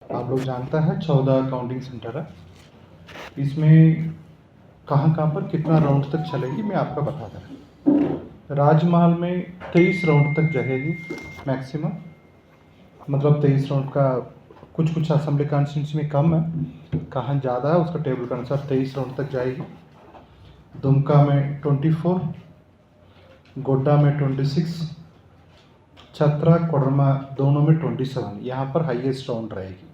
आप लोग जानता है 14 काउंटिंग सेंटर है। इसमें कहाँ कहाँ पर कितना राउंड तक चलेगी मैं आपको बताता हूँ। राजमहल में 23 राउंड तक जगेगी मैक्सिमम, मतलब 23 राउंड का। कुछ कुछ असेंबली कॉन्स्टिट्यूंसी में कम है, कहाँ ज़्यादा है उसका टेबल के अनुसार 23 राउंड तक जाएगी। दुमका में 24, गोड्डा में 26, छतरा कोडरमा दोनों में 27, यहाँ पर हाईएस्ट राउंड रहेगी।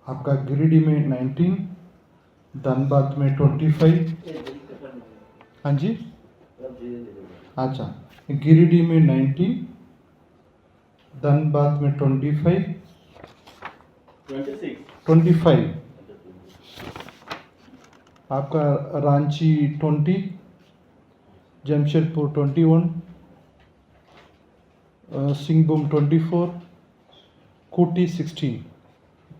आपका गिरिडीह में 19, धनबाद में 25। हाँ जी, अच्छा, गिरिडीह में 19, धनबाद में 25, आपका रांची 20, जमशेदपुर 21, सिंहभूम 24, खूंटी 16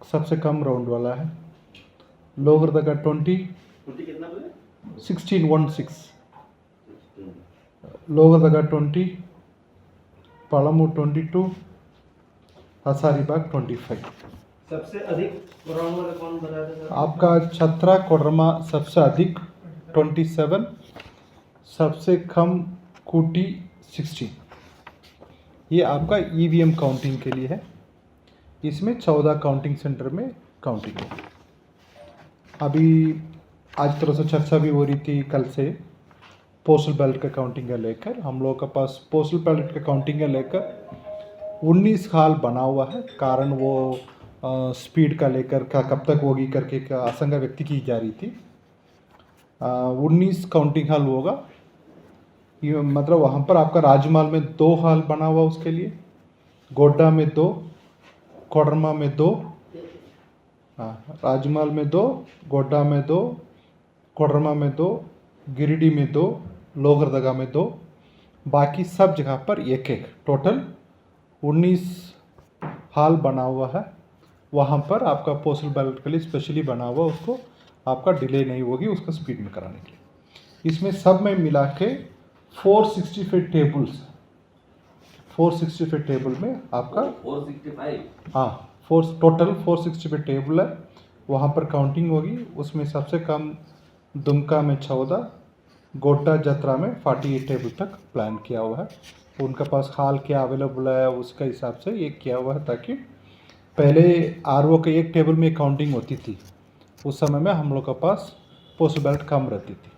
सबसे कम राउंड वाला है। लोहरदगा 20, 16 लोहरदगा 20, पलामू 22, हजारीबाग 25। सबसे अधिक राउंड वाला कौन बताया था सर? आपका छतरा कोडरमा सबसे अधिक 27, सबसे कम खूंटी 16। ये आपका ईवीएम काउंटिंग के लिए है। इसमें 14 काउंटिंग सेंटर में काउंटिंग है। अभी आज थोड़ा सा चर्चा भी हो रही थी कल से पोस्टल बैलेट का काउंटिंग का लेकर। हम लोगों के पास पोस्टल बैलेट का काउंटिंग का लेकर 19 हाल बना हुआ है। कारण वो स्पीड का लेकर कब तक होगी करके आशंका व्यक्त की जा रही थी। 19 काउंटिंग हाल होगा। ये मतलब वहाँ पर आपका राजमहल में 2 हाल बना हुआ उसके लिए, गोड्डा में 2, कोडरमा में 2, राजमहल में 2, गोड्डा में 2, कोडरमा में 2, गिरिडीह में 2, लोहरदगा में 2, बाकी सब जगह पर एक एक, टोटल 19 हाल बना हुआ है। वहाँ पर आपका पोस्टल बैलेट के लिए स्पेशली बना हुआ, उसको आपका डिले नहीं होगी उसका स्पीड में कराने के लिए। इसमें सब में मिला के 465 टेबल्स, 465 टेबल में आपका 465, हाँ, टोटल 465 टेबल है। वहाँ पर काउंटिंग होगी। उसमें सबसे कम दुमका में 14, गोड्डा जतरा में 48 टेबल तक प्लान किया हुआ है। उनके पास हाल क्या अवेलेबल है उसके हिसाब से ये किया हुआ है, ताकि पहले आरओ के एक टेबल में काउंटिंग होती थी, उस समय में हम लोग के पास पोस्टल बैलेट कम रहती थी।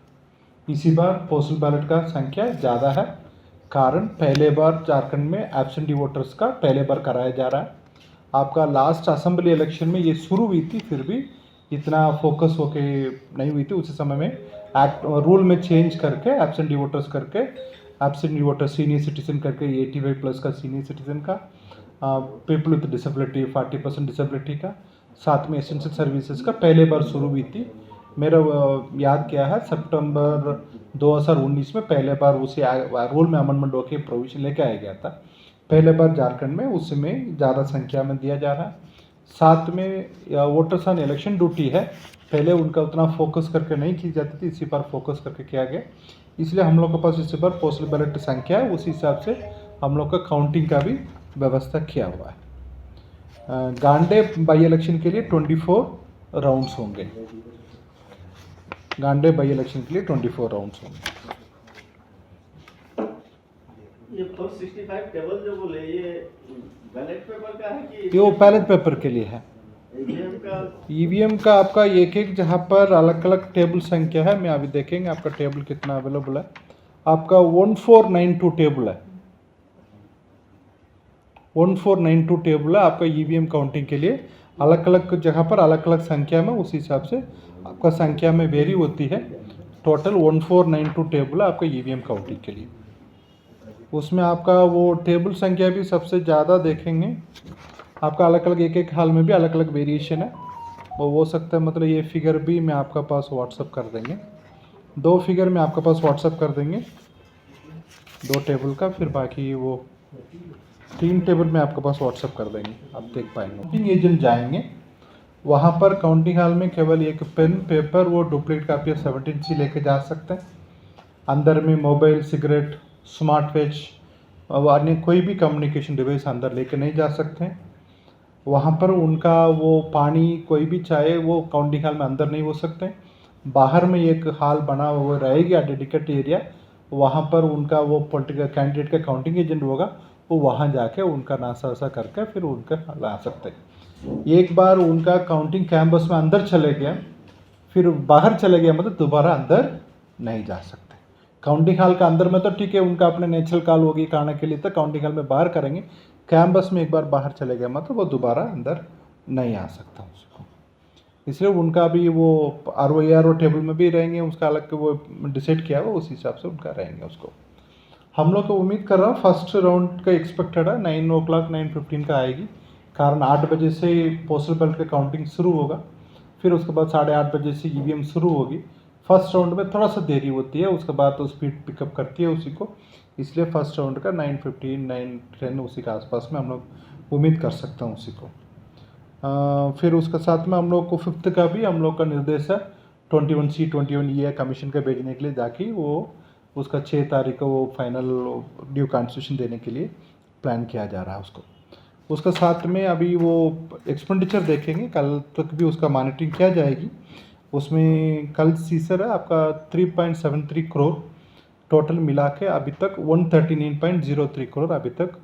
इसी बार पोस्टल बैलेट का संख्या ज़्यादा है, कारण पहले बार झारखंड में एब्सेंटी वोटर्स का पहले बार कराया जा रहा है। आपका लास्ट असेंबली इलेक्शन में ये शुरू हुई थी, फिर भी इतना फोकस होके नहीं हुई थी। उसी समय में एक्ट रूल में चेंज करके एब्सेंटी वोटर्स करके, एब्सेंटी वोटर सीनियर सिटीजन करके 85 प्लस का सीनियर सिटीजन का, पीपल विद डिसेबिलिटी 40% डिसेबिलिटी का, साथ में एसेंशियल सर्विसेज का पहले बार शुरू हुई थी। मेरा याद क्या है, सितंबर 2019 में पहले बार उसे रूल में अमेंडमेंट होकर प्रोविजन लेके आया गया था। पहले बार झारखंड में उसमें ज़्यादा संख्या में दिया जा रहा है। साथ में वोटर्स ऑन इलेक्शन ड्यूटी है, पहले उनका उतना फोकस करके नहीं की जाती थी, इसी बार फोकस करके किया गया। इसलिए हम लोग के पास इसी बार पोस्टल बैलेट संख्या है, उसी हिसाब से हम लोग का काउंटिंग का भी व्यवस्था किया हुआ है। गांडे बाई इलेक्शन के लिए 24 राउंड्स होंगे। गांडे बाई इलेक्शन के लिए 24 राउंड्स होंगे। ये 465 टेबल जो बोले, ये बैलेट पेपर का है कि ये वो बैलेट पेपर के लिए है। ईवीएम का? ईवीएम का आपका एक एक जहाँ पर अलग अलग टेबल संख्या है। मैं अभी देखेंगे आपका टेबल कितना अवेलेबल है। आपका 1492 टेबल है, 1492 टेबल है आपका ईवीएम काउंटिंग के लिए। अलग अलग जगह पर अलग अलग संख्या में, उस हिसाब से आपका संख्या में वेरी होती है। टोटल 1492 टेबल है आपका ईवीएम काउंटिंग के लिए। उसमें आपका वो टेबल संख्या भी सबसे ज़्यादा देखेंगे आपका अलग अलग एक एक हाल में भी अलग अलग वेरिएशन है। वो हो सकता है, मतलब ये फिगर भी मैं आपका पास व्हाट्सअप कर देंगे, 2 फिगर में आपके पास व्हाट्सअप कर देंगे, 2 टेबल का, फिर बाकी वो 3 टेबल में आपके पास व्हाट्सअप कर देंगे, आप देख पाएंगे। काउंटिंग एजेंट जाएंगे वहाँ पर काउंटिंग हॉल में केवल एक पेन पेपर, वो डुप्लीकेट कापी 17C लेके जा सकते हैं। अंदर में मोबाइल, सिगरेट, स्मार्ट वॉच और अन्य कोई भी कम्युनिकेशन डिवाइस अंदर लेके नहीं जा सकते हैं। वहाँ पर उनका वो पानी कोई भी चाहे वो काउंटिंग हॉल में अंदर नहीं हो सकते, बाहर में एक हॉल बना हुआ रहेगा डेडिकेट एरिया, वहाँ पर उनका वो पॉलिटिकल कैंडिडेट का काउंटिंग एजेंट होगा, वो वहाँ जाके उनका नाश्ता वास्ता करके फिर उनका ला सकते हैं। एक बार उनका काउंटिंग कैंपस में अंदर चले गया, फिर बाहर चले गया मतलब दोबारा अंदर नहीं जा सकते। काउंटिंग हॉल का अंदर में तो ठीक है, उनका अपने नेचुरल कॉल होगी खाने के लिए तो काउंटिंग हॉल में बाहर करेंगे, कैंपस में एक बार बाहर चले गया मतलब वो दोबारा अंदर नहीं आ सकता उसको। इसलिए उनका भी वो ROARO टेबल में भी रहेंगे, उसका अलग के वो डिसाइड किया हुआ, उस हिसाब से उनका रहेंगे उसको। हम लोग को उम्मीद कर रहा हूँ फर्स्ट राउंड का एक्सपेक्टेड है 9 o'clock 9:15 का आएगी, कारण 8 बजे से पोस्टल बैलेट का काउंटिंग शुरू होगा, फिर उसके बाद 8:30 बजे से EVM शुरू होगी। फर्स्ट राउंड में थोड़ा सा देरी होती है, उसके बाद तो स्पीड पिकअप करती है उसी को, इसलिए फर्स्ट राउंड का 9:15 9:10 उसी के आसपास में हम लोग उम्मीद कर सकते हैं उसी को। फिर उसके साथ में हम लोग को 5th का भी हम लोग का निर्देश है 21C 21E कमीशन का भेजने के लिए, ताकि वो उसका 6 तारीख को वो फाइनल ड्यू कॉन्स्टिट्यूशन देने के लिए प्लान किया जा रहा है उसको। उसका साथ में अभी वो एक्सपेंडिचर देखेंगे, कल तक भी उसका मॉनिटरिंग किया जाएगी। उसमें कल सीसर है आपका 3.73 करोड़ टोटल मिला के, अभी तक 139.03 करोड़ अभी तक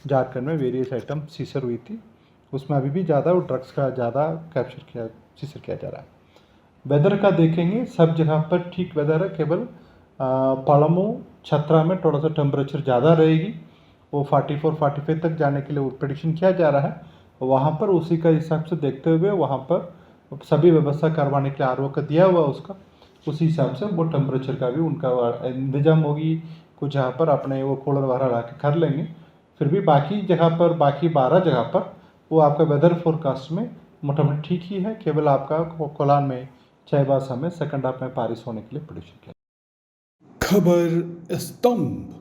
झारखंड में वेरियस आइटम सीसर हुई थी। उसमें अभी भी ज़्यादा वो ड्रग्स का ज़्यादा सीसर किया जा रहा है। वेदर का देखेंगे, सब जगह पर ठीक वेदर है, केवल पलामू छत्रा में थोड़ा सा टेम्परेचर ज़्यादा रहेगी, वो 44-45 तक जाने के लिए प्रेडिक्शन किया जा रहा है। वहाँ पर उसी का हिसाब से देखते हुए वहाँ पर सभी व्यवस्था करवाने के लिए RO का दिया हुआ उसका, उसी हिसाब से वो टेम्परेचर का भी उनका इंतजाम होगी। कुछ जहाँ पर अपने वो कूलर वगैरह ला के कर लेंगे, फिर भी बाकी जगह पर बाकी 12 जगह पर वो आपका वेदर फोरकास्ट में मोटामोटी ठीक ही है, केवल आपका कोलान में चाईबासा में सेकंड हाफ में बारिश होने के लिए प्रेडिक्शन किया। खबर स्तंभ।